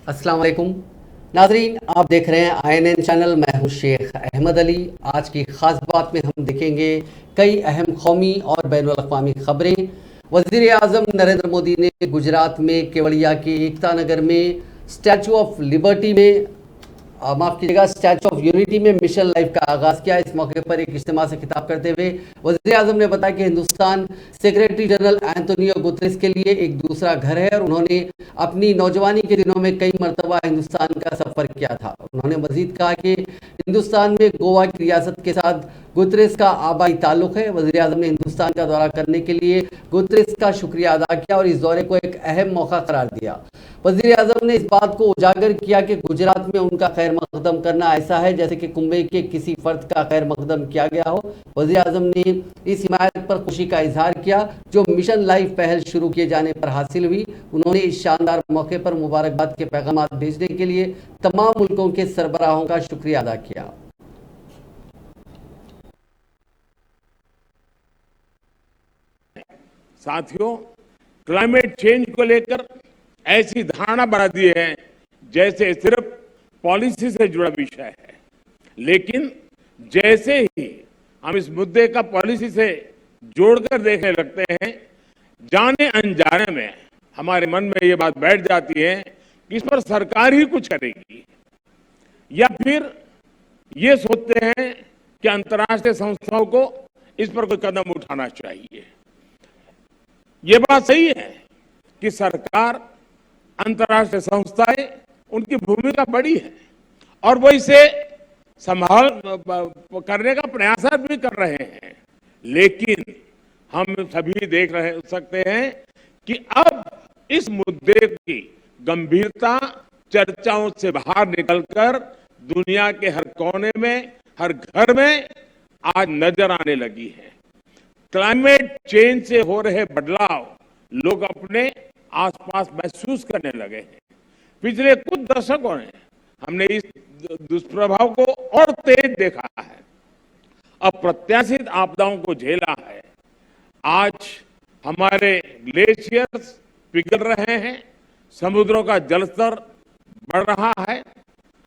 अस्सलाम वालेकुम नाजरीन, आप देख रहे हैं INN चैनल। मैं हूं शेख अहमद अली। आज की ख़ास बात में हम देखेंगे कई अहम कौमी और बैनुल अक़वामी ख़बरें। वज़ीर आज़म नरेंद्र मोदी ने गुजरात में केवड़िया के एकता नगर में स्टैचू ऑफ लिबर्टी में माफ़ कीजिएगा स्टैचू ऑफ यूनिटी में मिशन लाइफ का आगाज़ किया। इस मौके पर एक इज्तिमा से खिताब करते हुए वज़ीर आज़म ने बताया कि Hindustan secretary general Antonio Guterres के लिए एक दूसरा घर है और उन्होंने अपनी नौजवानी के दिनों में कई मरतबा हिंदुस्तान का सफ़र किया था। उन्होंने मजीद कहा कि हिंदुस्तान में गोवा की रियासत के साथ गुतरेस का आबाई ताल्लुक़ है। वज़ीर आज़म ने हिंदुस्तान का दौरा करने के लिए गुतरेस का शुक्रिया अदा किया और इस दौरे को एक अहम मौका करार दिया। वज़ीर आज़म ने इस बात को उजागर किया कि गुजरात में उनका खैर मकदम करना ऐसा है जैसे कि कुंबे के किसी फ़र्द का खैर मकदम किया गया हो। वज़ीर आज़म ने इस हिमायत पर खुशी का इजहार किया जो मिशन लाइफ पहल शुरू किए जाने पर हासिल हुई। उन्होंने इस शानदार मौके पर मुबारकबाद के पैगाम भेजने के लिए तमाम मुल्कों के सरबराहों का शुक्रिया अदा किया। साथियों, क्लाइमेट चेंज को लेकर ऐसी धारणा बना दी है जैसे सिर्फ पॉलिसी से जुड़ा विषय है, लेकिन जैसे ही हम इस मुद्दे का पॉलिसी से जोड़कर देखने लगते हैं, जाने अनजाने में हमारे मन में ये बात बैठ जाती है कि इस पर सरकार ही कुछ करेगी, या फिर ये सोचते हैं कि अंतर्राष्ट्रीय संस्थाओं को इस पर कोई कदम उठाना चाहिए। ये बात सही है कि सरकार, अंतर्राष्ट्रीय संस्थाएं, उनकी भूमिका बड़ी है और वो इसे संभाल करने का प्रयास भी कर रहे हैं, लेकिन हम सभी सकते हैं कि अब इस मुद्दे की गंभीरता चर्चाओं से बाहर निकलकर दुनिया के हर कोने में, हर घर में आज नजर आने लगी है। क्लाइमेट चेंज से हो रहे बदलाव लोग अपने आसपास महसूस करने लगे हैं। पिछले कुछ दशकों में हमने इस दुष्प्रभाव को और तेज देखा है, अप्रत्याशित आपदाओं को झेला है। आज हमारे ग्लेशियर्स पिघल रहे हैं, समुद्रों का जलस्तर बढ़ रहा है,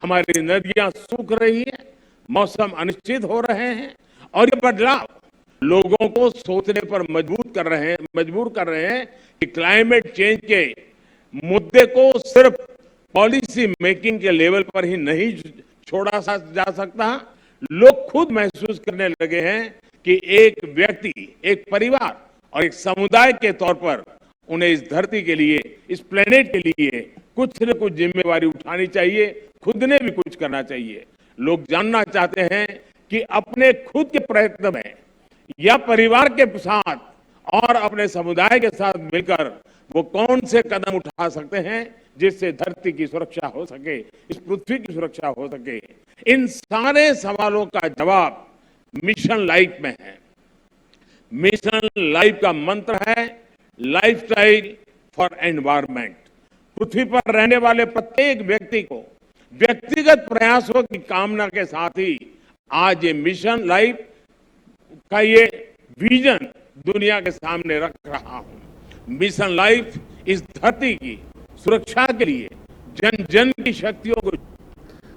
हमारी नदियां सूख रही हैं, मौसम अनिश्चित हो रहे हैं और ये बदलाव लोगों को सोचने पर मजबूर कर रहे हैं कि क्लाइमेट चेंज के मुद्दे को सिर्फ पॉलिसी मेकिंग के लेवल पर ही नहीं छोड़ा जा सकता। लोग खुद महसूस करने लगे हैं कि एक व्यक्ति, एक परिवार और एक समुदाय के तौर पर उन्हें इस धरती के लिए, इस प्लेनेट के लिए कुछ न कुछ जिम्मेवारी उठानी चाहिए, खुद ने भी कुछ करना चाहिए। लोग जानना चाहते हैं कि अपने खुद के प्रयत्न में या परिवार के साथ और अपने समुदाय के साथ मिलकर वो कौन से कदम उठा सकते हैं जिससे धरती की सुरक्षा हो सके, इस पृथ्वी की सुरक्षा हो सके। इन सारे सवालों का जवाब मिशन लाइफ में है। मिशन लाइफ का मंत्र है लाइफस्टाइल फॉर एनवायरमेंट। पृथ्वी पर रहने वाले प्रत्येक व्यक्ति को व्यक्तिगत प्रयासों की कामना के साथ ही आज ये मिशन लाइफ का ये विजन दुनिया के सामने रख रहा हूं। मिशन लाइफ इस धरती की सुरक्षा के लिए जन जन की शक्तियों को।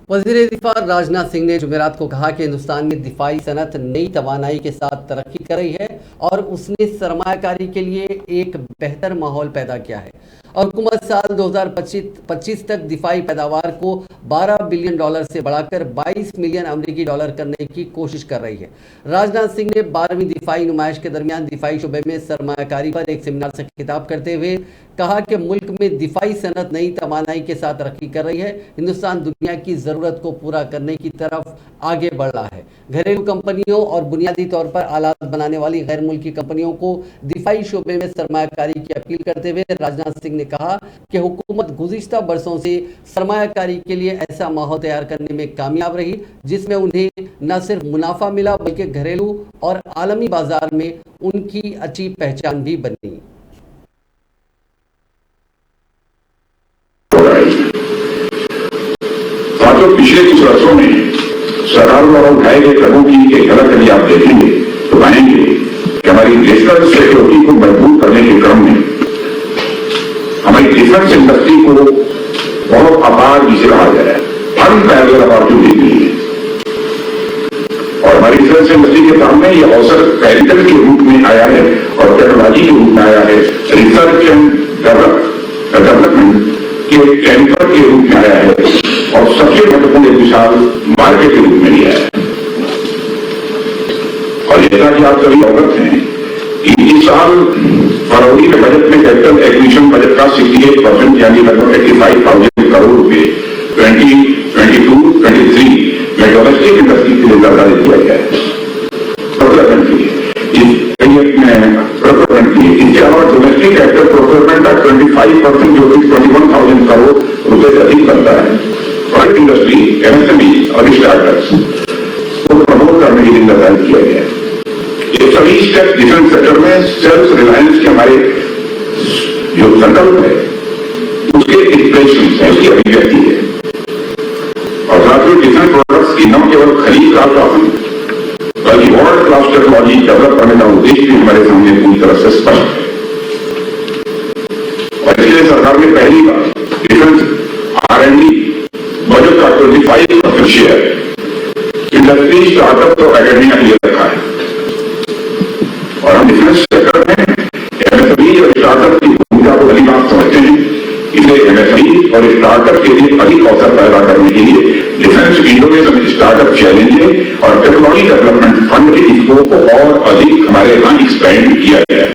वज़ीर दिफा राजनाथ सिंह ने जुमेरात को कहा कि हिंदुस्तान में दिफाई सनत नई तवानाई के साथ तरक्की कर रही है और उसने सरमायाकारी के लिए एक बेहतर माहौल पैदा किया है और हुकूमत साल 2025 तक दिफाई पैदावार को $12 बिलियन से बढ़ाकर 22 मिलियन अमरीकी डॉलर करने की कोशिश कर रही है। राजनाथ सिंह ने 12वीं दिफाई नुमाइश के दरमियान दिफाई शोबे में सरमायाकारी पर एक सेमिनार से खिताब करते हुए कहा कि मुल्क में दिफाई सनत नई तवानाई के साथ तरक्की कर रही है। हिंदुस्तान दुनिया की ज़रूरत को पूरा करने की तरफ आगे बढ़ रहा है। घरेलू कंपनियों और बुनियादी तौर पर आलात बनाने वाली गैर मुल्की कंपनियों को दिफाई शोबे में सरमायाकारी की अपील करते हुए राजनाथ सिंह ने कहा कि हुकूमत गुज़िश्ता बरसों से सरमायाकारी के लिए ऐसा माहौल तैयार करने में कामयाब रही जिसमें उन्हें न सिर्फ मुनाफा मिला बल्कि घरेलू और आलमी बाजार में उनकी अच्छी पहचान भी बनी। पिछले कुछ वर्षों में सरकार द्वारा उठाए गए कदमों की एक झलक यदि आप देखेंगे तो पाएंगे कि हमारी नेशनल सिक्योरिटी को मजबूत करने के क्रम में हमारी डिफेंस इंडस्ट्री को बहुत अपार जिसे कहा जाए अनपैरेलल अपॉर्चुनिटी मिली है। और हमारी डिफेंस इंडस्ट्री के सामने ये अवसर कैपिटल के रूप में आया है और टेक्नोलॉजी के रूप में आया है, रिसर्च एंड डेवलपमेंट के टेम्पर के रूप में आया है और सबसे महत्वपूर्ण एक विशाल मार्केट के रूप में भी आया है। और जैसा कि आप सभी अवगत हैं कि इस साल फरवरी के बजट में कैपिटल एक्विजिशन बजट का 68% यानी लगभग 85,000 करोड़ रुपए 2022-23 में डोमेस्टिक इंडस्ट्री के लिए निर्धारित किया गया है प्रोक्योरमेंट के लिए। इसके अलावा डोमेस्टिक कैपिटल प्रोक्योरमेंट का 25% जो कि 21,000 करोड़ रुपए से अधिक बनता है प्राइवेट इंडस्ट्री, एमएसएमई और स्टार्टअप्स को प्रमोट करने के लिए निर्धारित किया गया है। ये सभी स्टेप डिफेंस सेक्टर में सेल्फ रिलायंस के हमारे जो संकल्प है उसके एक्सप्रेशन है, उसकी अभिव्यक्ति है। और साथियों, डिफेंस प्रोडक्ट्स की न केवल खरीद का साधन बल्कि वर्ल्ड क्लास टेक्नोलॉजी डेवलप करने का उद्देश्य भी हमारे सामने पूरी तरह से स्पष्ट है। और इसलिए सरकार ने पहली बार डिफेंस R&D बजट का 25% शेयर इंडस्ट्री, स्टार्टअप और एकेडमिया के लिए रखा है। और हम डिफेंस सेक्टर में एमएसएमई और स्टार्टअप की भूमिका को भली बात समझते हैं। इसलिए एमएसएमई और स्टार्टअप के लिए अधिक अवसर पैदा करने के लिए डिफेंस इंडोनेशन स्टार्टअप चैलेंज और टेक्नोलॉजी डेवलपमेंट फंड के स्कोप को और अधिक हमारे यहां एक्सपेंड किया गया है।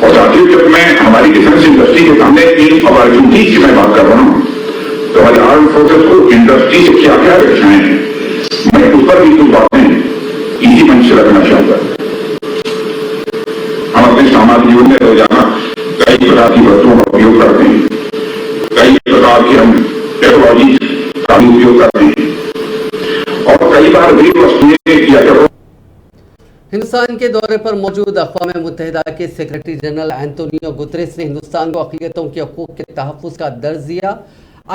और साथियों, जब मैं हमारी डिफेंस इंडस्ट्री के सामने इन अपॉर्चुनिटीज की मैं बात कर रहा हूं तो हमारे आर्म फोर्सेस को इंडस्ट्री से क्या क्या रक्षाएं हैं, मैं उस पर भी कुछ बातें इसी मंच से रखना चाहूंगा। हम अपने सामाजिक जीवन में रोजाना कई प्रकार की वस्तुओं का उपयोग करते हैं, कई प्रकार की हम टेक्नोलॉजी का भी उपयोग करते हैं और कई बार वे वस्तुएं या हिंदुस्तान के दौरे पर मौजूद अक़वाम मुत्तहिदा के सेक्रेटरी जनरल एंटोनियो गुतरेस ने हिंदुस्तान को अक़लियतों के हकूक़ के तहफ़्फ़ुज़ का दर्ज दिया।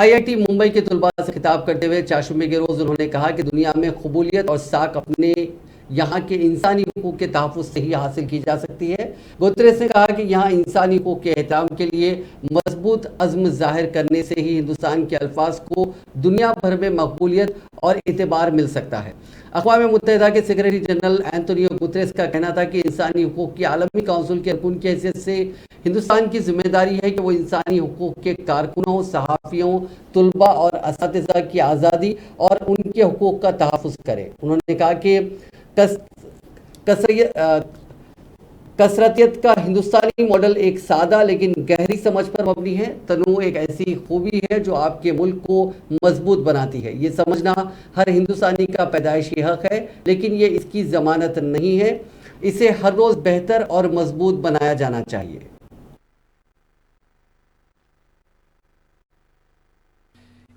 IIT मुंबई के तुलबा से खिताब करते हुए चाशुमे के रोज़ उन्होंने कहा कि दुनिया में क़बूलियत और साख अपने यहाँ के इंसानी हुकूक के तहफ़्फ़ुज़ से ही हासिल की जा सकती है। गुतरेस ने कहा कि यहाँ इंसानी हुकूक के एहतराम के लिए मजबूत अज़्म ज़ाहिर करने से ही हिंदुस्तान के अल्फाज को दुनिया भर में मकबूलियत और एतबार मिल सकता है। अक़वाम मुत्तहिदा के सेक्रेटरी जनरल एंटोनियो गुतरेस का कहना था कि इंसानी हुकूक की आलमी काउंसिल के रुकन की हैसियत से हिंदुस्तान की जिम्मेदारी है कि वो इंसानी हुकूक के कारकुनों, सहाफ़ियों, तुलबा और असातिज़ा की आज़ादी और उनके हुकूक का तहफ़्फ़ुज़ करे। उन्होंने कहा कि कसरतियत का हिंदुस्तानी मॉडल एक सादा लेकिन गहरी समझ पर मबनी है। तनूअ एक ऐसी खूबी है जो आपके मुल्क को मजबूत बनाती है। ये समझना हर हिंदुस्तानी का पैदाइशी हक है, लेकिन ये इसकी ज़मानत नहीं है। इसे हर रोज़ बेहतर और मजबूत बनाया जाना चाहिए।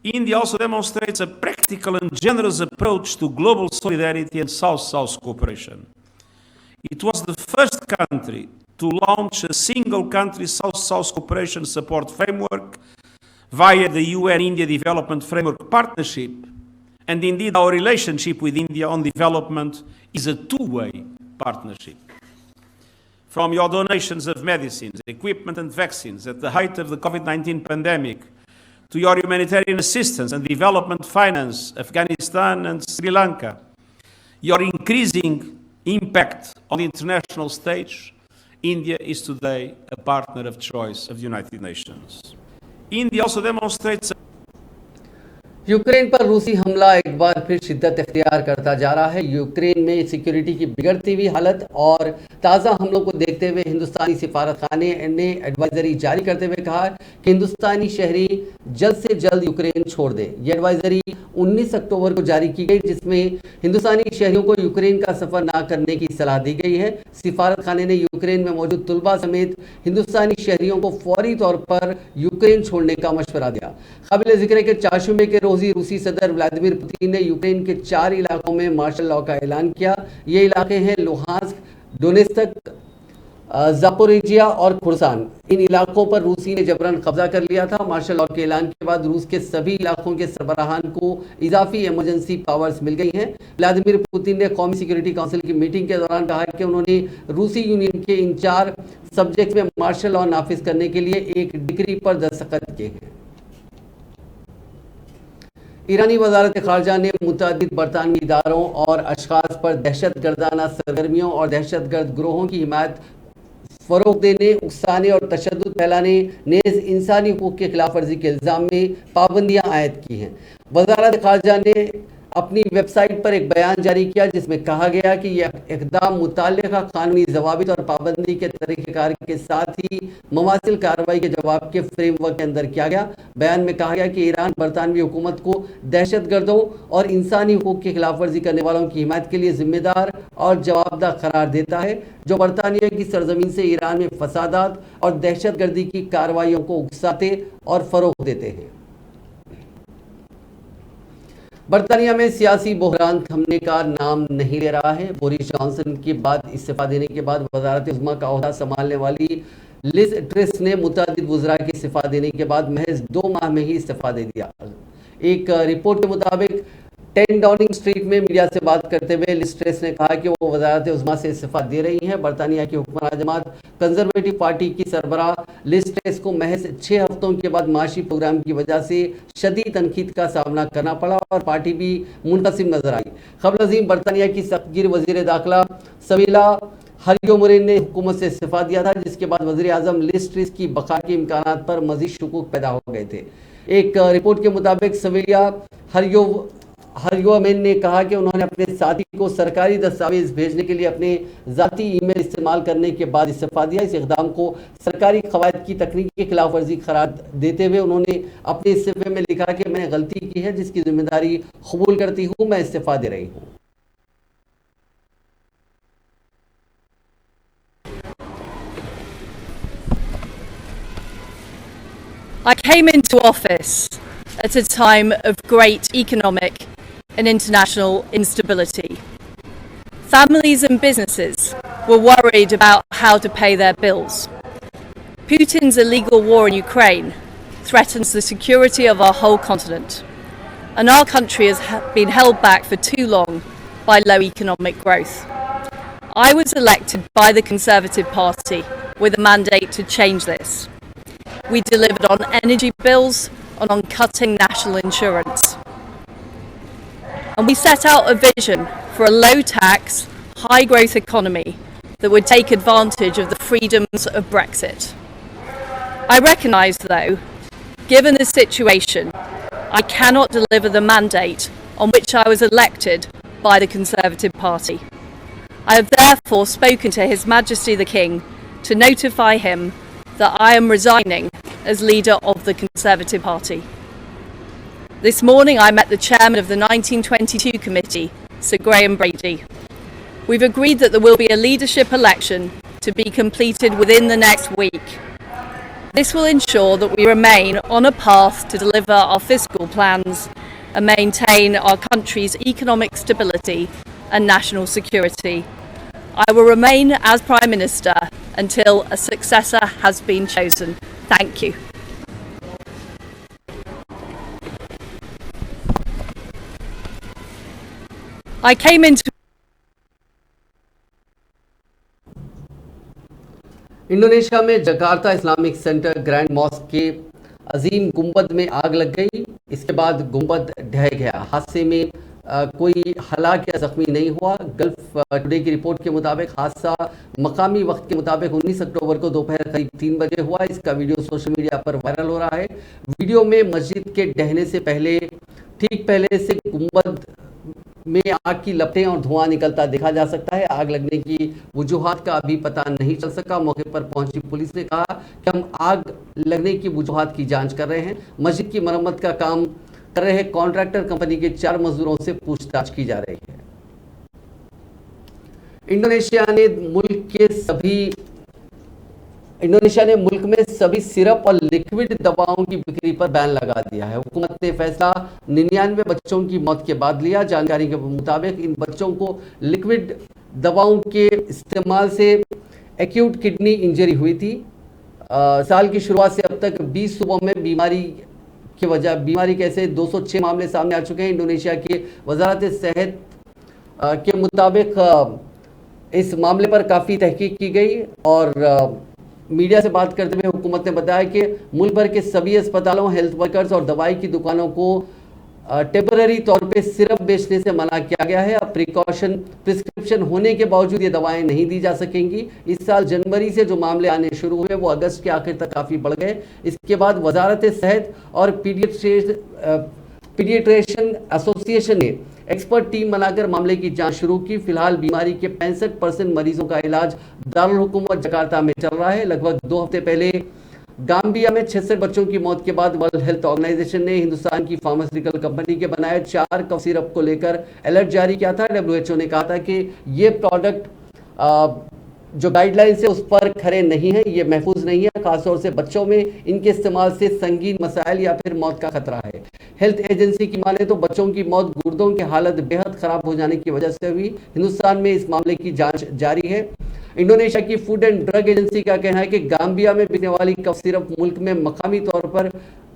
India also demonstrates a practical and generous approach to global solidarity and South-South cooperation. It was the first country to launch a single country South-South cooperation support framework via the UN-India Development Framework Partnership. And indeed, our relationship with India on development is a two-way partnership. From your donations of medicines, equipment and vaccines at the height of the COVID-19 pandemic, to your humanitarian assistance and development finance, Afghanistan and Sri Lanka, your increasing impact on the international stage, India is today a partner of choice of the United Nations. India also demonstrates Ukraine पर रूसी हमला एक बार फिर शिद्दत इख्तियार करता जा रहा है। यूक्रेन में सिक्योरिटी की बिगड़ती हुई हालत और ताज़ा हमलों को देखते हुए हिंदुस्तानी सिफारतखाने ने एडवाइजरी जारी करते हुए कहा कि हिंदुस्तानी शहरी जल्द से जल्द यूक्रेन छोड़ दें। ये एडवाइजरी 19 अक्टूबर को जारी की गई, जिसमें हिंदुस्तानी शहरियों को यूक्रेन का सफ़र ना करने की सलाह दी गई है। सिफारतखाने ने यूक्रेन में मौजूद तुलबा समेत हिंदुस्तानी शहरियों को फौरी तौर पर यूक्रेन छोड़ने का मशवरा दिया। काबिल ज़िक्र है कि चाशुमे के रूसी सदर व्लादिमीर पुतिन ने यूक्रेन के 4 इलाकों में मार्शल लॉ का ऐलान किया। ये इलाके हैं लुहांस्क, डोनेत्स्क, जापोरिजिया और खुर्सान, इन इलाकों पर रूसी ने जबरन कब्जा कर लिया था। मार्शल लॉ के ऐलान के बाद रूस के सभी इलाकों के सरबराहान को इजाफी इमरजेंसी पावर्स मिल गई हैं। व्लादिमीर पुतिन ने कौमी सिक्योरिटी काउंसिल की मीटिंग के दौरान कहा कि उन्होंने रूसी यूनियन के इन 4 सब्जेक्ट में मार्शल लॉ नाफिज करने के लिए एक डिक्री पर दस्तखत किए हैं। ईरानी वजारत खारजा ने मुतअद्दिद बरतानवी इदारों और अशखास पर दहशतगर्दाना सरगर्मियों और दहशतगर्द ग्रोहों की हिमायत, फरोग देने, उकसाने और तशद्दुद फैलाने, नेज़ इंसानी हुकूक के खिलाफ वर्जी के इल्ज़ाम में पाबंदियाँ आयद की हैं। वजारत खारजा ने अपनी वेबसाइट पर एक बयान जारी किया जिसमें कहा गया कि यह इक़दाम मुताल्लिक़ा कानूनी ज़वाबित और पाबंदी के तरीक़ेकार के साथ ही मुमासिल कार्रवाई के जवाब के फ्रेमवर्क के अंदर किया गया। बयान में कहा गया कि ईरान बरतानवी हुकूमत को दहशतगर्दों और इंसानी हुकूक की खिलाफ वर्जी करने वालों की हिमायत के लिए जिम्मेदार और जवाबदा करार देता है, जो बरतानिया की सरजमीन से ईरान में फसादात और दहशतगर्दी की कार्रवाइयों को उकसाते और फ़रोग़ देते हैं। बरतानिया में सियासी बहरान थमने का नाम नहीं ले रहा है। बोरिस जॉनसन के बाद इस्तीफा देने के बाद वज़ारत उज़्मा का ओहदा संभालने वाली लिज ट्रेस ने मुतअद्दिद वज़रा के इस्तीफा देने के बाद महज 2 माह में ही इस्तीफा दे दिया। एक रिपोर्ट के मुताबिक 10 डाउनिंग स्ट्रीट में मीडिया से बात करते हुए लिज ट्रेस ने कहा कि वो वज़ारत उज़्मा से इस्तीफा दे रही हैं। बरतानिया की हुक्मरान जमात कंजर्वेटिव पार्टी की सरबराह लिज ट्रेस को महज 6 हफ्तों के बाद माशी प्रोग्राम की वजह से शदीद तनकीद का सामना करना पड़ा और पार्टी भी मुनक़सिम नजर आई। ख़बर अज़ीम, बरतानिया की सख्तगीर वज़ीर दाखिला समीला हरियोमुरेन ने हुकूमत से इस्तीफा दिया था, जिसके बाद वज़ीर आज़म लिज ट्रेस की बका के इम्कानात पर मज़ीद शुकूक पैदा हो गए थे। एक रिपोर्ट के मुताबिक समीला हरियोमुरेन ने कहा कि उन्होंने अपने साथी को सरकारी दस्तावेज भेजने के लिए अपने ज़ाती ईमेल इस्तेमाल करने के बाद इस्तीफा दिया। इस इक़दाम को सरकारी क़वायद की तकनीकी खिलाफ वर्जी करार देते हुए उन्होंने अपने इस्तीफे में लिखा कि मैंने गलती की है, जिसकी जिम्मेदारी कबूल करती हूँ, मैं इस्तीफा दे रही हूँ। I came into office at a time of great economic and international instability. Families and businesses were worried about how to pay their bills. Putin's illegal war in Ukraine threatens the security of our whole continent, and our country has been held back for too long by low economic growth. I was elected by the Conservative Party with a mandate to change this. We delivered on energy bills and on cutting national insurance. And we set out a vision for a low-tax, high-growth economy that would take advantage of the freedoms of Brexit. I recognise, though, given the situation, I cannot deliver the mandate on which I was elected by the Conservative Party. I have therefore spoken to His Majesty the King to notify him that I am resigning as leader of the Conservative Party. This morning I met the chairman of the 1922 committee, Sir Graham Brady. We've agreed that there will be a leadership election to be completed within the next week. This will ensure that we remain on a path to deliver our fiscal plans and maintain our country's economic stability and national security. I will remain as Prime Minister until a successor has been chosen. Thank you. I came into Indonesia में Jakarta Islamic centre grand mosque के अजीम गुंबद में आग लग गई। इसके बाद गुंबद ढह गया। हादसे में कोई हलाक या जख्मी नहीं हुआ। गल्फ टुडे की रिपोर्ट के मुताबिक हादसा मकामी वक्त के मुताबिक 19 अक्टूबर को दोपहर करीब 3 बजे हुआ। इसका वीडियो सोशल मीडिया पर वायरल हो रहा है। वीडियो में मस्जिद के ढहने से ठीक पहले से गुंबद में आग की लपटें और धुआं निकलता देखा जा सकता है। आग लगने की वजूहात का अभी पता नहीं चल सका। मौके पर पहुंची पुलिस ने कहा कि हम आग लगने की वजूहात की जांच कर रहे हैं। मस्जिद की मरम्मत का काम कर रहे कॉन्ट्रैक्टर कंपनी के 4 मजदूरों से पूछताछ की जा रही है। इंडोनेशिया ने मुल्क में सभी सिरप और लिक्विड दवाओं की बिक्री पर बैन लगा दिया है। हुकूमत ने फैसला 99 बच्चों की मौत के बाद लिया। जानकारी के मुताबिक इन बच्चों को लिक्विड दवाओं के इस्तेमाल से एक्यूट किडनी इंजरी हुई थी। साल की शुरुआत से अब तक 20 सूबों में बीमारी के ऐसे 206 मामले सामने आ चुके हैं। इंडोनेशिया की वजारत सेहत के मुताबिक इस मामले पर काफ़ी तहकीक की गई और मीडिया से बात करते हुए हुकूमत ने बताया कि मुल्क भर के सभी अस्पतालों, हेल्थ वर्कर्स और दवाई की दुकानों को टेम्पररी तौर पे सिरप बेचने से मना किया गया है। अब प्रिस्क्रिप्शन होने के बावजूद ये दवाएं नहीं दी जा सकेंगी। इस साल जनवरी से जो मामले आने शुरू हुए वो अगस्त के आखिर तक काफ़ी बढ़ गए। इसके बाद वजारत सेहत और पीडियाट्रिशियन एसोसिएशन ने एक्सपर्ट टीम बनाकर मामले की जांच शुरू की। फिलहाल बीमारी के 65% मरीजों का इलाज दारुल हुकूमत जकार्ता में चल रहा है। लगभग 2 हफ्ते पहले गाम्बिया में 66 बच्चों की मौत के बाद वर्ल्ड हेल्थ ऑर्गेनाइजेशन ने हिंदुस्तान की फार्मास्यूटिकल कंपनी के बनाए 4 कफ सिरप को लेकर अलर्ट जारी किया था। WHO ने कहा था कि ये प्रोडक्ट जो गाइडलाइंस है उस पर खरे नहीं है, ये महफूज नहीं है। खासतौर से बच्चों में इनके इस्तेमाल से संगीन मसाइल या फिर मौत का खतरा है। हेल्थ एजेंसी की माने तो बच्चों की मौत गुर्दों की हालत बेहद खराब हो जाने की वजह से हुई। हिंदुस्तान में इस मामले की जांच जारी है। इंडोनेशिया की फूड एंड ड्रग एजेंसी का कहना है कि गाम्बिया में बिकने वाली कफ सिरप मुल्क में मकामी तौर पर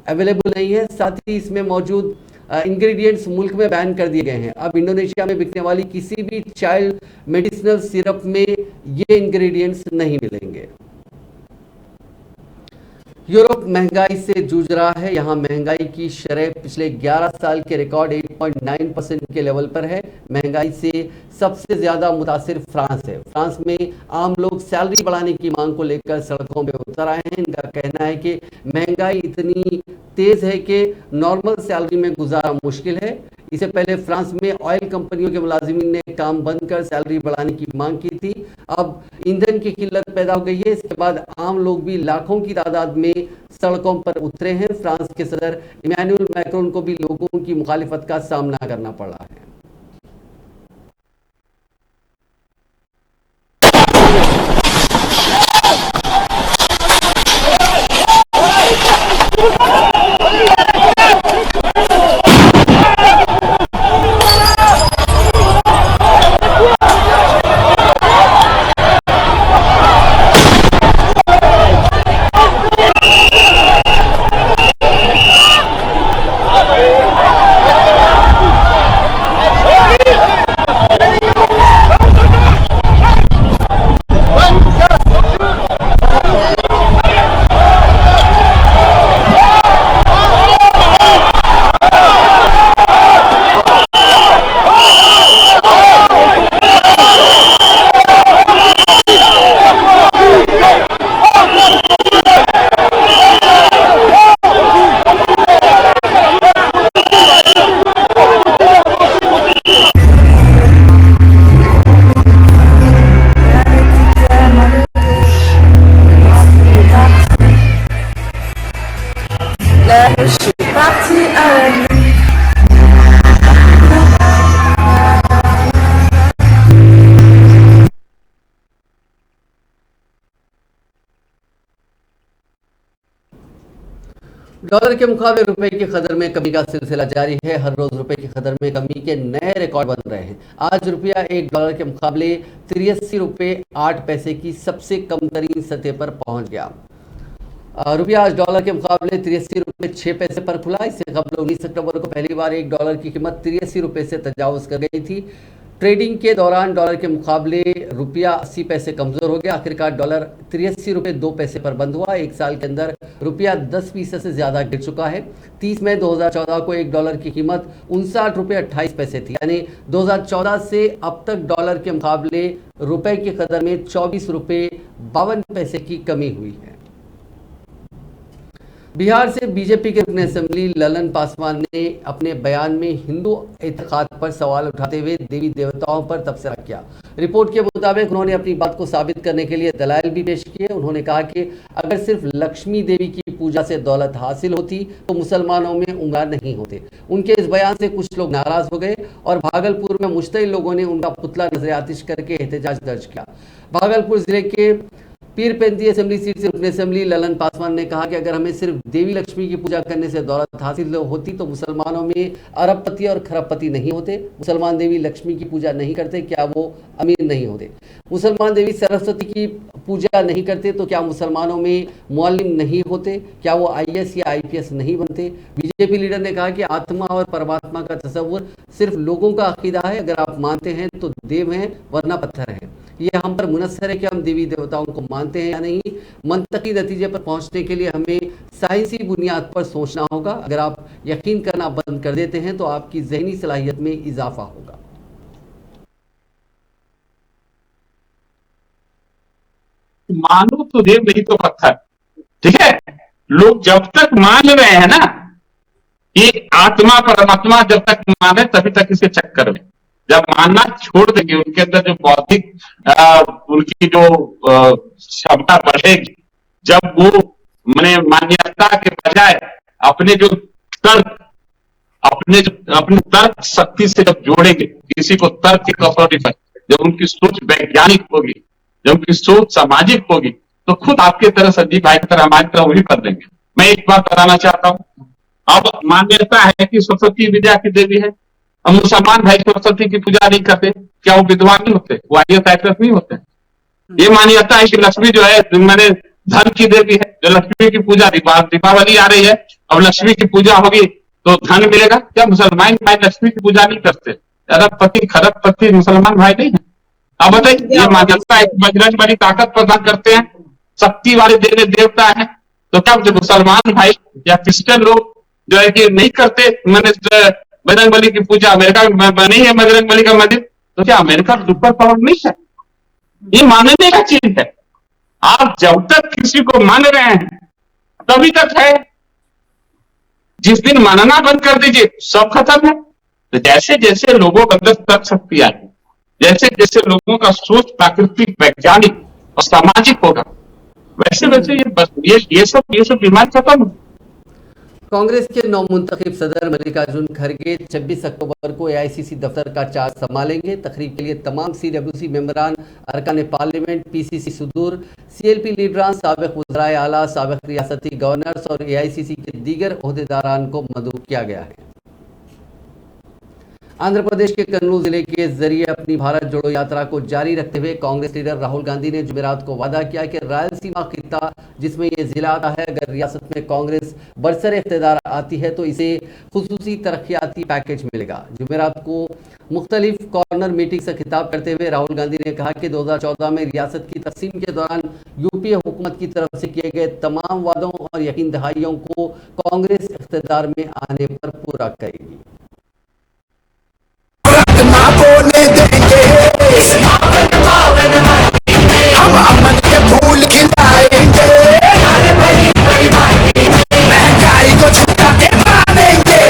अवेलेबल नहीं है। साथ ही इसमें मौजूद इंग्रेडिएंट्स मुल्क में बैन कर दिए गए हैं। अब इंडोनेशिया में बिकने वाली किसी भी चाइल्ड मेडिसिनल सिरप में ये इंग्रेडिएंट्स नहीं मिलेंगे। यूरोप महंगाई से जूझ रहा है। यहाँ महंगाई की शरह पिछले 11 साल के रिकॉर्ड 8.9% के लेवल पर है। महंगाई से सबसे ज्यादा मुतासिर फ्रांस है। फ्रांस में आम लोग सैलरी बढ़ाने की मांग को लेकर सड़कों पे उतर आए हैं। इनका कहना है कि महंगाई इतनी तेज है कि नॉर्मल सैलरी में गुजारा मुश्किल है। इससे पहले फ्रांस में ऑयल कंपनियों के मुलाजिमीन ने काम बंद कर सैलरी बढ़ाने की मांग की थी। अब ईंधन की किल्लत पैदा हो गई है। इसके बाद आम लोग भी लाखों की तादाद में सड़कों पर उतरे हैं। फ्रांस के सदर इमैनुअल मैक्रोन को भी लोगों की मुखालिफत का सामना करना पड़ा है। डॉलर के मुकाबले रुपए की कदर में कमी का सिलसिला जारी है। हर रोज रुपए की कदर में कमी के नए रिकॉर्ड बन रहे हैं। आज रुपया $1 के मुकाबले 83 रुपये 8 पैसे की सबसे कम तरीन सतह पर पहुंच गया। रुपया आज डॉलर के मुकाबले 83 रुपये 6 पैसे पर खुला। इससे कबल 19 अक्टूबर को पहली बार $1 की कीमत 83 रुपये से तजावुज कर गई थी। ट्रेडिंग के दौरान डॉलर के मुकाबले रुपया 80 पैसे कमजोर हो गया। आखिरकार डॉलर 83 रुपये 2 पैसे पर बंद हुआ। एक साल के अंदर रुपया 10% से ज्यादा गिर चुका है। 30 मई 2014 को $1 की कीमत 59 रुपये 28 पैसे थी। यानी 2014 से अब तक डॉलर के मुकाबले रुपए की कदर में 24 रुपये 52 पैसे की कमी हुई है। बिहार से बीजेपी के रुकन असेंबली ललन पासवान ने अपने बयान में हिंदू इत्तेहाद पर सवाल उठाते हुए देवी देवताओं पर तबसरा किया। रिपोर्ट के मुताबिक उन्होंने अपनी बात को साबित करने के लिए दलाइल भी पेश किए। उन्होंने कहा कि अगर सिर्फ लक्ष्मी देवी की पूजा से दौलत हासिल होती तो मुसलमानों में उंगार नहीं होते। उनके इस बयान से कुछ लोग नाराज हो गए और भागलपुर में मुश्तइल लोगों ने उनका पुतला नजर आतिश करके एहतजाज दर्ज किया। भागलपुर जिले के पीरपेंती असेंबली सीट से रुकन असेंबली ललन पासवान ने कहा कि अगर हमें सिर्फ देवी लक्ष्मी की पूजा करने से दौलत हासिल होती तो मुसलमानों में अरबपति और खरबपति नहीं होते। मुसलमान देवी लक्ष्मी की पूजा नहीं करते, क्या वो अमीर नहीं होते? मुसलमान देवी सरस्वती की पूजा नहीं करते तो क्या मुसलमानों में मुअल्लिम नहीं होते, क्या वो IAS या IPS नहीं बनते? बीजेपी लीडर ने कहा कि आत्मा और परमात्मा का तस्वुर सिर्फ लोगों का अकीदा है, अगर आप मानते हैं तो देव हैं वरना पत्थर हैं। यह हम पर मुनस्सर है कि हम देवी देवताओं को मानते हैं या नहीं। मंतकी नतीजे पर पहुंचने के लिए हमें साइंसी बुनियाद पर सोचना होगा। अगर आप यकीन करना बंद कर देते हैं तो आपकी ज़हनी सलाहियत में इजाफा होगा। मानो तो देव नहीं तो पत्थर। ठीक है, लोग जब तक मान रहे हैं ना कि आत्मा परमात्मा, जब तक माने तभी तक इसके चक्कर में, जब मानना छोड़ देंगे उनके अंदर जो बौद्धिक उनकी जो क्षमता बढ़ेगी, जब वो मैंने मान्यता के बजाय अपने जो तर्क अपने तर्क शक्ति से जब जोड़ेंगे, किसी को तर्क की कसौटी पर, जब उनकी सोच वैज्ञानिक होगी, जब उनकी सोच सामाजिक होगी, तो खुद आपके तरह संजीव भाई की तरह हमारी तरह वही कर देंगे। मैं एक बात बताना चाहता हूं, अब मान्यता है कि सरस्वती विद्या की देवी है, हम मुसलमान भाई सरस्वती की पूजा नहीं करते, क्या वो विद्वान नहीं होते, वो IAS IPS नहीं होते? ये मान्यता है कि लक्ष्मी जो है मैंने धन की देवी है, जो लक्ष्मी की पूजा, दीपावली आ रही है, अब लक्ष्मी की पूजा होगी तो धन मिलेगा। क्या मुसलमान भाई लक्ष्मी की पूजा नहीं करते? अरबपति खरबपति मुसलमान भाई नहीं है? अब बताइए, ये मान्यता एक बजरंग बली ताकत प्रदान करते हैं, शक्ति वाले देवी देवता है, तो क्या जो मुसलमान भाई या क्रिश्चियन लोग जो है कि नहीं करते मैंने बजरंग बली की पूजा? अमेरिका में नहीं है बजरंग बली का मंदिर, तो क्या अमेरिका सुपर पावर नहीं है? ये मानने का चीज है। आप जब तक किसी को मान रहे हैं तभी तक है, जिस दिन मानना बंद कर दीजिए सब खत्म है। तो जैसे जैसे लोगों के अंदर तर्क शक्ति आएगी, जैसे जैसे लोगों का सोच प्राकृतिक वैज्ञानिक और सामाजिक होगा, वैसे वैसे ये सब बीमारी खत्म हो। कांग्रेस के नौमुंतखब सदर मल्लिकार्जुन खड़गे 26 अक्टूबर को AICC दफ्तर का चार्ज संभालेंगे। तकरीब के लिए तमाम CWC मेंबरान, अरकान पार्लियामेंट, PCC सुदूर, CLP लीडरान, साबिक वज़राए आला, साबिक रियासती गवर्नर्स और AICC के दीगर ओहदेदारान को मदऊ किया गया है। आंध्र प्रदेश के कर्नूल जिले के जरिए अपनी भारत जोड़ो यात्रा को जारी रखते हुए कांग्रेस लीडर राहुल गांधी ने जुमेरात को वादा किया कि रायलसीमा खित्ता जिसमें ये जिला आता है, अगर रियासत में कांग्रेस बरसर इख्तियार आती है तो इसे खुसूसी तरक्याती पैकेज मिलेगा। जुमेरात को मुख्तलिफ कॉर्नर मीटिंग से खिताब करते हुए राहुल गांधी ने कहा कि 2014 में रियासत की तकसीम के दौरान UPA हुकूमत की तरफ से किए गए तमाम वादों और यकीन दहाइयों को कांग्रेस इख्तियार में आने पर पूरा करेगी। हम अमन के फूल खिलाएंगे, महंगाई को झटका के मारेंगे,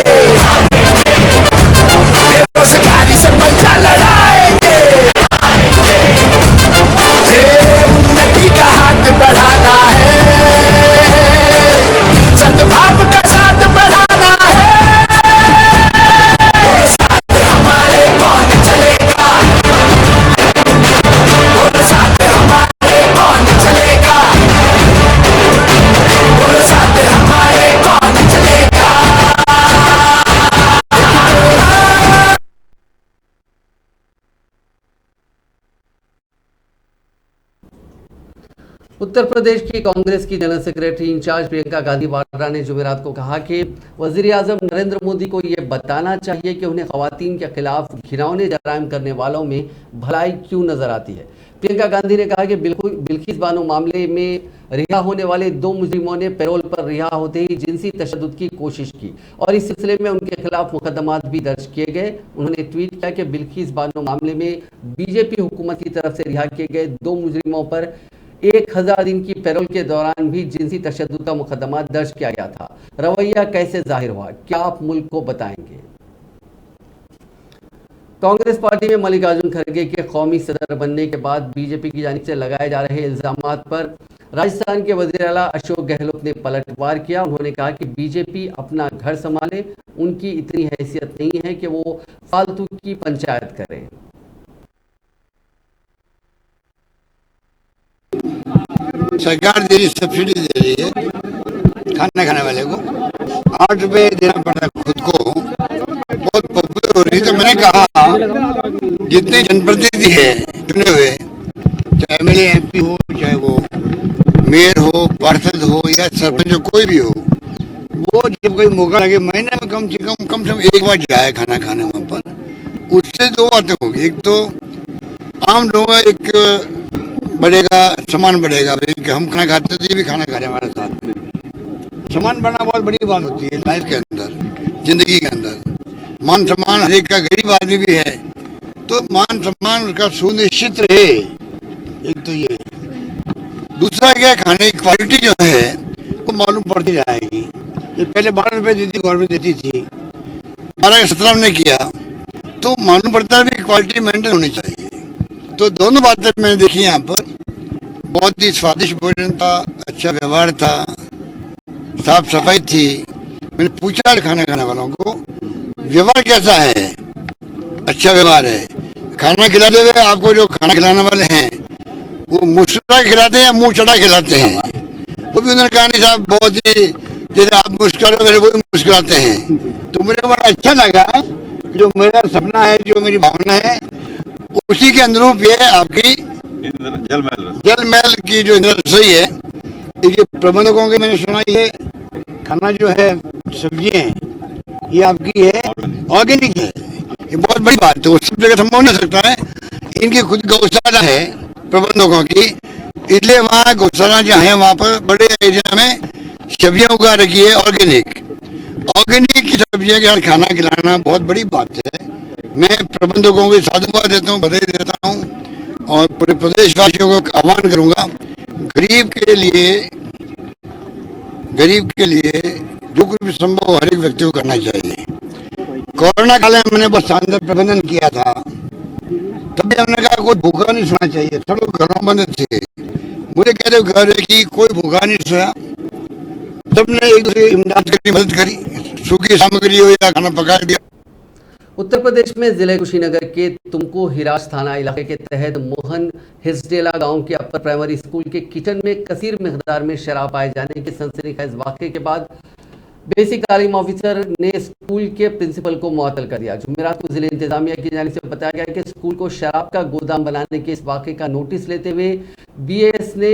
बेरोजगारी से पंजा लड़ाएंगे, उन्नति का हाथ बढ़ाना है, सद्भाव का साथ बढ़ाना है, साथ हमारे कौन चलेगा, साथ हमारे कौन चलेगा, साथ हमारे कौन चलेगा। उत्तर प्रदेश की कांग्रेस की general secretary incharge Priyanka Gandhi Vadra ने जुमेरात को कहा कि वजीर आजम नरेंद्र मोदी को ये बताना चाहिए कि उन्हें खवातीन के खिलाफ घिनौने जराइम करने वालों में भलाई क्यों नजर आती है। प्रियंका गांधी ने कहा कि बिल्किस बानो मामले में रिहा होने वाले 2 मुजरिमों ने पैरोल पर रिहा होते ही जिनसी तशद्दुद की कोशिश की और इस सिलसिले में उनके खिलाफ मुकदमात भी दर्ज किए गए। उन्होंने ट्वीट किया कि बिल्किस बानो मामले में बीजेपी हुकूमत की तरफ से रिहा किए गए 2 मुजरिमों पर 1000 दिन की पैरोल के दौरान भी जिनसी तशद्दुद का मुकदमा दर्ज किया गया था। रवैया कैसे जाहिर हुआ, क्या आप मुल्क को बताएंगे? कांग्रेस पार्टी में मल्लिकार्जुन खड़गे के कौमी सदर बनने के बाद बीजेपी की जानिब से लगाए जा रहे इल्जामात पर राजस्थान के वज़ीर आला अशोक गहलोत ने पलटवार किया। उन्होंने कहा कि बीजेपी अपना घर संभाले, उनकी इतनी हैसियत नहीं है कि वो फालतू की पंचायत करें। सरकार दे रही सब्सिडी दे रही है खाना खाने वाले को 8 रुपए देना पड़ रहा है खुद को, बहुत पॉपुलर हो रही है। तो मैंने कहा जितने जनप्रतिनिधि है चुने हुए, चाहे एमएलए MP हो, चाहे वो मेयर हो, पार्षद हो या सरपंच हो, कोई भी हो, वो जब कोई मौका लगे महीने में कम से कम एक बार जाए खाना खाने वहाँ पर। उससे दो बातें होगी, एक तो आम लोगों का एक बढ़ेगा, सम्मान बढ़ेगा कि हम खाना खाते तो ये भी खाना खा रहे हमारे साथ में। सम्मान बढ़ना बहुत बड़ी बात होती है लाइफ के अंदर, जिंदगी के अंदर। मान सम्मान हर एक का, गरीब आदमी भी है तो मान सम्मान उसका सुनिश्चित रहे, एक तो ये। दूसरा क्या, खाने की क्वालिटी जो है वो मालूम पड़ती जाएगी। ये पहले 12 रुपए देती गवर्नमेंट देती थी, 12-17 ने किया, तो मालूम पड़ता है कि क्वालिटी मेंटेन होनी चाहिए। तो दोनों बातें मैंने देखी यहाँ पर। बहुत ही स्वादिष्ट भोजन था, अच्छा व्यवहार था, साफ सफाई थी। मैंने पूछा खाना खाने वालों को व्यवहार कैसा है, अच्छा व्यवहार है। खाना खिलाते हुए आपको जो खाना खिलाने वाले हैं वो मुस्कुरा खिलाते हैं या मुंह चढ़ा खिलाते हैं, वो भी उन्होंने कहा नहीं साहब बहुत ही, जैसे आप मुस्कुरा रहे वो भी मुस्कुराते हैं। तो मुझे बड़ा अच्छा लगा, जो मेरा सपना है, जो मेरी भावना है, उसी के अनुरूप ये आपकी जल महल की जो रसोई है, ये प्रबंधकों के मैंने सुना ये खाना जो है सब्जियां ये आपकी है ऑर्गेनिक है। ये बहुत बड़ी बात है, वो सब जगह संभव नहीं सकता है। इनकी खुद गौशाला है प्रबंधकों की, इसलिए वहाँ गौशाला जहाँ है वहाँ पर बड़े एरिया में सब्जियां उगा रखी है ऑर्गेनिक की सब्जियां के साथ खाना खिलाना बहुत बड़ी बात है। मैं प्रबंधकों को साधुवाद देता हूँ, बधाई देता हूँ और पूरे प्रदेशवासियों को आह्वान करूंगा, गरीब के लिए जो कुछ भी संभव हर एक व्यक्ति को करना चाहिए। कोरोना काल में मैंने बहुत शानदार प्रबंधन किया था, तभी हमने कहा कोई भूखा नहीं सोना चाहिए, सब लोग घरों बंद थे। मुझे कहते घर है कि कोई भूखा नहीं सोया, सबने एक दूसरे इमदाद करनी, मदद करी, सूखी सामग्री हो या खाना पका दिया। उत्तर प्रदेश में जिले कुशीनगर के तुमको हिराज थाना इलाके के तहत मोहन हिस्डेला गांव के अपर प्राइमरी स्कूल के किचन में कसीर मिकदार में शराब पाए जाने के सनसनीखेज वाकये के बाद बेसिक तालीम ऑफिसर ने स्कूल के प्रिंसिपल को मुअत्तल कर दिया। जुमेरात को जिले इंतजामिया की जानिब से बताया गया कि स्कूल को शराब का गोदाम बनाने के इस वाक़े का नोटिस लेते हुए बीएसए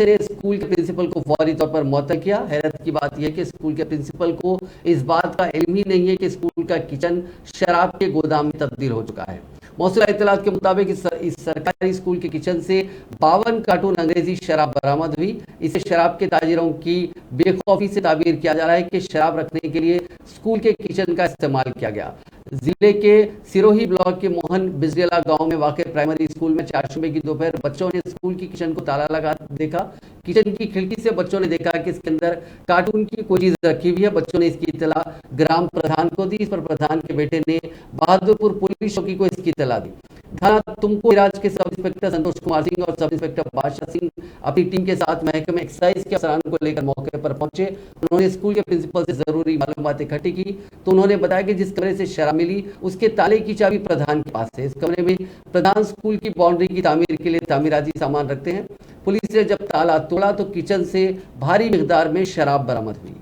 ने स्कूल के प्रिंसिपल को फौरी तौर पर मुअत्तल किया। हैरत की बात यह है कि स्कूल के प्रिंसिपल को इस बात का इल्म ही नहीं है कि स्कूल का किचन शराब के गोदाम में तब्दील हो चुका है। मौसूल इत्तलात के मुताबिक इस सरकारी स्कूल के किचन से 52 कार्टून अंग्रेजी शराब बरामद हुई। इसे शराब के ताजिरों की बेखौफी से ताबीर किया जा रहा है कि शराब रखने के लिए स्कूल के किचन का इस्तेमाल किया गया। जिले के सिरोही ब्लॉक के मोहन बिजडेला गांव में वाक़ प्राइमरी स्कूल में 4 जुमे की दोपहर बच्चों ने स्कूल की किचन को ताला लगा देखा। किचन की खिड़की से बच्चों ने देखा कि इसके अंदर कार्टून की कोई चीज रखी हुई है। बच्चों ने इसकी इत्तला ग्राम प्रधान को दी। इस पर प्रधान के बेटे ने बहादुरपुर पुलिस चौकी को इसकी इत्तला दी। थाना तुमको हिराज के सब इंस्पेक्टर संतोष कुमार सिंह और सब इंस्पेक्टर बादशाह सिंह अपनी टीम के साथ महकमे एक्साइज के अफसरान को लेकर मौके पर पहुंचे। उन्होंने स्कूल के प्रिंसिपल से जरूरी मालूमात इकट्ठी की तो उन्होंने बताया कि जिस कमरे से शराब मिली उसके ताले की चाबी प्रधान के पास है। इस कमरे में प्रधान स्कूल की बाउंड्री की तामीर के लिए तामीराती सामान रखते हैं। पुलिस ने जब ताला तोड़ा तो किचन से भारी मिकदार में शराब बरामद हुई।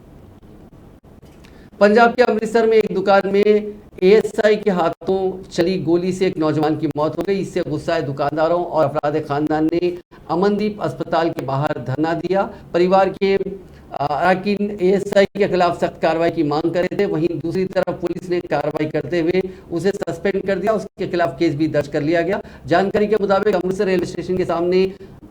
पंजाब के अमृतसर में एक दुकान में एएसआई के हाथों चली गोली से एक नौजवान की मौत हो गई। इससे गुस्साए दुकानदारों और अफराद खानदान ने अमनदीप अस्पताल के बाहर धरना दिया। परिवार के अरकान एएसआई के खिलाफ सख्त कार्रवाई की मांग कर रहे थे। वहीं दूसरी तरफ पुलिस ने कार्रवाई करते हुए उसे सस्पेंड कर दिया। उसके खिलाफ केस भी दर्ज कर लिया गया। जानकारी के मुताबिक अमृतसर रेलवे स्टेशन के सामने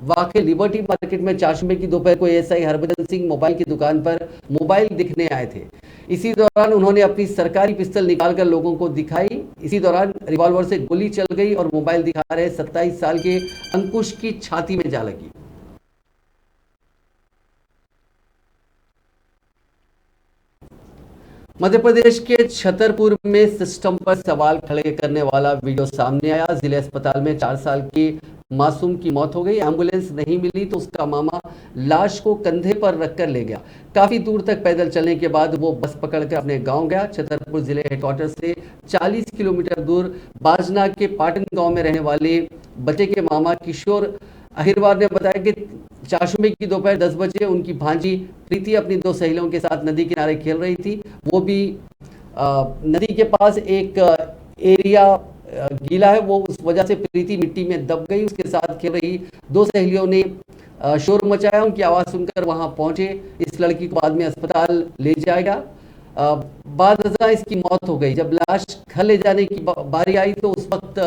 वाक़े लिबर्टी मार्केट में 4 जुमे की दोपहर को एएसआई हरभजन सिंह मोबाइल की दुकान पर मोबाइल दिखने आए थे। इसी दौरान उन्होंने अपनी सरकारी पिस्तौल निकालकर लोगों को दिखाई। इसी दौरान रिवॉल्वर से गोली चल गई और मोबाइल दिखा रहे 27 साल के अंकुश की छाती में जा लगी। मध्य प्रदेश के छतरपुर में सिस्टम पर सवाल खड़े करने वाला वीडियो सामने आया। जिले अस्पताल में 4 साल की मासूम की मौत हो गई। एम्बुलेंस नहीं मिली तो उसका मामा लाश को कंधे पर रखकर ले गया। काफी दूर तक पैदल चलने के बाद वो बस पकड़कर अपने गांव गया। छतरपुर जिले हेडक्वार्टर से 40 किलोमीटर दूर बाजना के पाटन गांव में रहने वाले बच्चे के मामा किशोर अहिरवार ने बताया कि चारशुमे की दोपहर 10 बजे उनकी भांजी प्रीति अपनी 2 सहेलियों के साथ नदी किनारे खेल रही थी। वो भी नदी के पास एक एरिया गीला है, वो उस वजह से प्रीति मिट्टी में दब गई। उसके साथ खेल रही 2 सहेलियों ने शोर मचाया, उनकी आवाज़ सुनकर वहां पहुंचे। इस लड़की को बाद में अस्पताल ले जाएगा। बाद में इसकी मौत हो गई। जब लाश घर ले जाने की बारी आई तो उस वक्त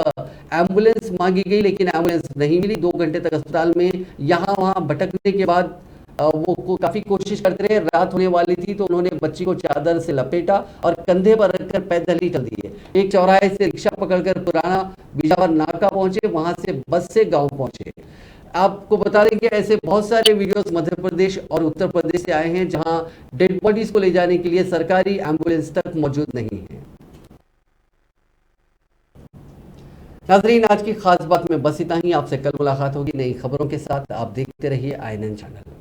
एम्बुलेंस मांगी गई, लेकिन एम्बुलेंस नहीं मिली। 2 घंटे तक अस्पताल में यहाँ वहाँ भटकने के बाद वो काफ़ी कोशिश करते रहे। रात होने वाली थी तो उन्होंने बच्ची को चादर से लपेटा और कंधे पर रखकर पैदल ही चल दिए। एक चौराहे से रिक्शा पकड़कर पुराना बिजावर नाका पहुंचे, वहां से बस से गांव पहुंचे। आपको बता दें कि ऐसे बहुत सारे वीडियोस मध्य प्रदेश और उत्तर प्रदेश से आए हैं जहां डेड बॉडीज को ले जाने के लिए सरकारी एम्बुलेंस तक मौजूद नहीं है। नाजरीन, आज की खास बात में बस इतना ही। आपसे कल मुलाकात होगी नई खबरों के साथ। आप देखते रहिए INN चैनल।